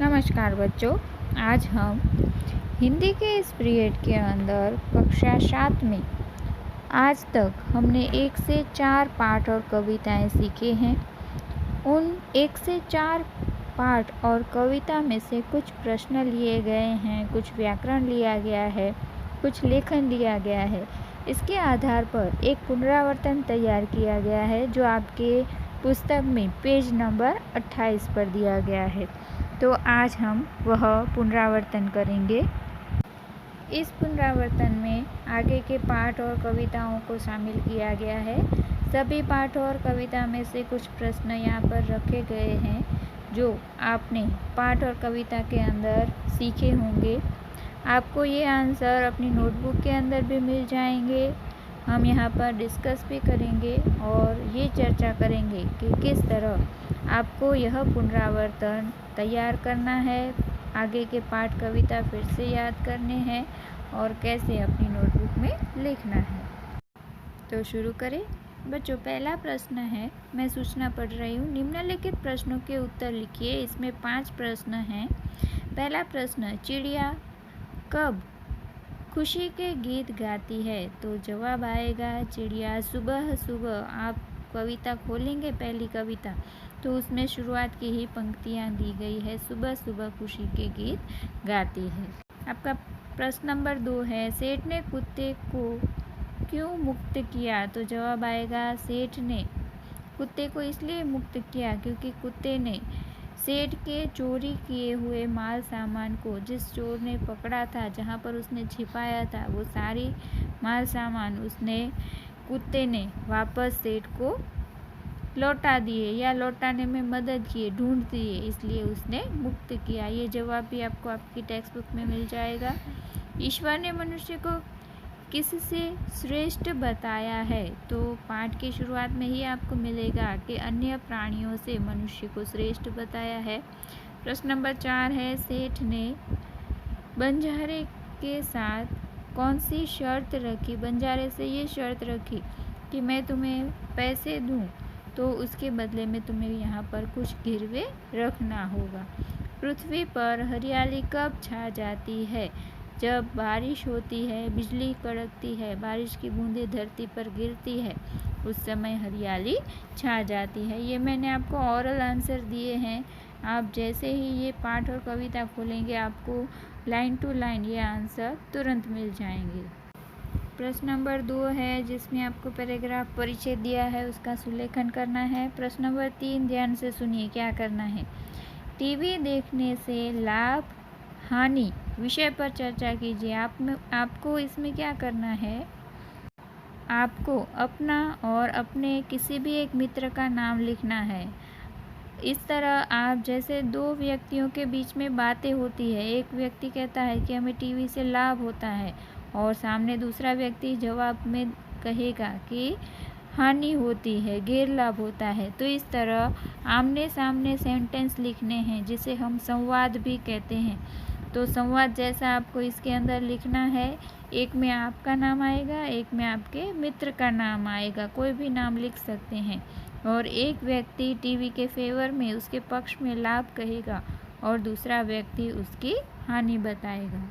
नमस्कार बच्चों। आज हम हिंदी के इस पीरियड के अंदर कक्षा 7 में आज तक हमने 1 से 4 पाठ और कविताएं सीखे हैं। उन 1 से 4 पाठ और कविता में से कुछ प्रश्न लिए गए हैं, कुछ व्याकरण लिया गया है, कुछ लेखन लिया गया है। इसके आधार पर एक पुनरावर्तन तैयार किया गया है जो आपके पुस्तक में पेज नंबर 28 पर दिया गया है। तो आज हम वह पुनरावर्तन करेंगे। इस पुनरावर्तन में आगे के पाठ और कविताओं को शामिल किया गया है। सभी पाठ और कविता में से कुछ प्रश्न यहाँ पर रखे गए हैं जो आपने पाठ और कविता के अंदर सीखे होंगे। आपको ये आंसर अपनी नोटबुक के अंदर भी मिल जाएंगे। हम यहाँ पर डिस्कस भी करेंगे और ये चर्चा करेंगे कि किस तरह आपको यह पुनरावर्तन तैयार करना है, आगे के पाठ कविता फिर से याद करने हैं और कैसे अपनी नोटबुक में लिखना है। तो शुरू करें बच्चों। पहला प्रश्न है, मैं सूचना पढ़ रही हूँ। निम्नलिखित प्रश्नों के उत्तर लिखिए। इसमें 5 प्रश्न हैं। पहला प्रश्न, चिड़िया कब खुशी के गीत गाती है? तो जवाब आएगा चिड़िया सुबह सुबह। आप कविता खोलेंगे पहली कविता तो उसमें शुरुआत की ही पंक्तियाँ दी गई है, सुबह सुबह खुशी के गीत गाती है। आपका प्रश्न नंबर 2 है, सेठ ने कुत्ते को क्यों मुक्त किया? तो जवाब आएगा सेठ ने कुत्ते को इसलिए मुक्त किया क्योंकि कुत्ते ने सेठ के चोरी किए हुए माल सामान को, जिस चोर ने पकड़ा था, जहाँ पर उसने छिपाया था, वो सारी माल सामान कुत्ते ने वापस सेठ को लौटा दिए या लौटाने में मदद किए, ढूंढ दिए, इसलिए उसने मुक्त किया। ये जवाब भी आपको आपकी टेक्स्ट बुक में मिल जाएगा। ईश्वर ने मनुष्य को किससे श्रेष्ठ बताया है? तो पाठ की शुरुआत में ही आपको मिलेगा कि अन्य प्राणियों से मनुष्य को श्रेष्ठ बताया है। प्रश्न नंबर 4 है, सेठ ने बंजारे के साथ कौन सी शर्त रखी? बंजारे से ये शर्त रखी कि मैं तुम्हें पैसे दूं तो उसके बदले में तुम्हें यहाँ पर कुछ गिरवे रखना होगा। पृथ्वी पर हरियाली कब छा जाती है? जब बारिश होती है, बिजली कड़कती है, बारिश की बूंदें धरती पर गिरती है, उस समय हरियाली छा जाती है। ये मैंने आपको ऑरल आंसर दिए हैं। आप जैसे ही ये पाठ और कविता खोलेंगे आपको लाइन टू लाइन ये आंसर तुरंत मिल जाएंगे। प्रश्न नंबर 2 है जिसमें आपको पैराग्राफ परिचय दिया है, उसका सुलेखन करना है। प्रश्न नंबर 3 ध्यान से सुनिए क्या करना है। टीवी देखने से लाभ हानि विषय पर चर्चा कीजिए। आपको इसमें क्या करना है, आपको अपना और अपने किसी भी एक मित्र का नाम लिखना है। इस तरह आप जैसे दो व्यक्तियों के बीच में बातें होती है, एक व्यक्ति कहता है कि हमें टीवी से लाभ होता है और सामने दूसरा व्यक्ति जवाब में कहेगा कि हानि होती है, गैर लाभ होता है। तो इस तरह आमने सामने सेंटेंस लिखने हैं जिसे हम संवाद भी कहते हैं। तो संवाद जैसा आपको इसके अंदर लिखना है। एक में आपका नाम आएगा, एक में आपके मित्र का नाम आएगा, कोई भी नाम लिख सकते हैं। और एक व्यक्ति टीवी के फेवर में, उसके पक्ष में लाभ कहेगा और दूसरा व्यक्ति उसकी हानि बताएगा।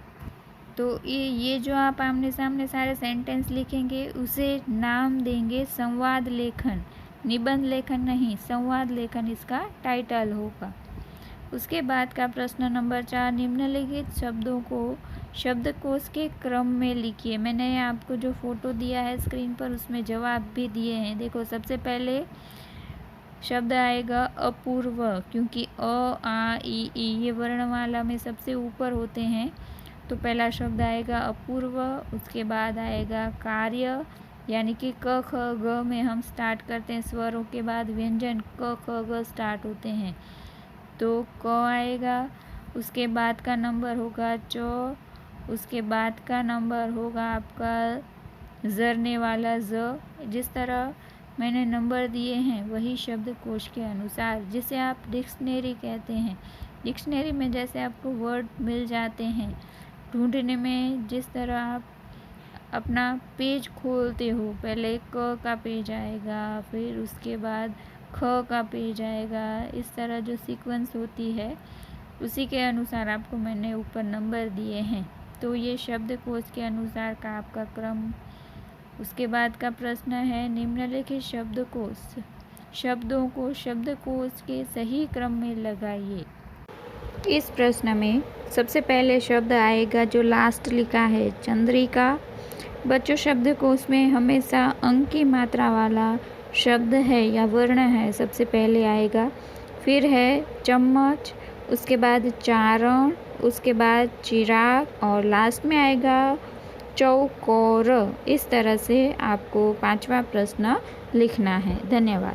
तो ये जो आप आमने सामने सारे सेंटेंस लिखेंगे उसे नाम देंगे संवाद लेखन, निबंध लेखन नहीं, संवाद लेखन इसका टाइटल होगा। उसके बाद का प्रश्न नंबर 4, निम्नलिखित शब्दों को शब्दकोश के क्रम में लिखिए। मैंने आपको जो फोटो दिया है स्क्रीन पर उसमें जवाब भी दिए हैं। देखो सबसे पहले शब्द आएगा अपूर्व, क्योंकि अ आ ई ये वर्णमाला में सबसे ऊपर होते हैं। तो पहला शब्द आएगा अपूर्व। उसके बाद आएगा कार्य, यानी कि क ख ग में हम स्टार्ट करते हैं, स्वरों के बाद व्यंजन क ख ग स्टार्ट होते हैं, तो क आएगा। उसके बाद का नंबर होगा च, उसके बाद का नंबर होगा आपका जरने वाला ज। जिस तरह मैंने नंबर दिए हैं वही शब्दकोश के अनुसार, जिसे आप डिक्शनरी कहते हैं। डिक्शनरी में जैसे आपको वर्ड मिल जाते हैं, ढूंढने में जिस तरह आप अपना पेज खोलते हो, पहले क का पेज आएगा, फिर उसके बाद ख का पेज आएगा, इस तरह जो सीक्वेंस होती है उसी के अनुसार आपको मैंने ऊपर नंबर दिए हैं। तो ये शब्दकोश के अनुसार का आपका क्रम। उसके बाद का प्रश्न है, निम्नलिखित शब्दों को शब्दकोश के सही क्रम में लगाइए। इस प्रश्न में सबसे पहले शब्द आएगा जो लास्ट लिखा है, चंद्रिका। बच्चों, शब्दकोश में हमेशा अंक की मात्रा वाला शब्द है या वर्ण है, सबसे पहले आएगा। फिर है चम्मच, उसके बाद चारण, उसके बाद चिराग और लास्ट में आएगा चौकोर। इस तरह से आपको 5वां प्रश्न लिखना है। धन्यवाद।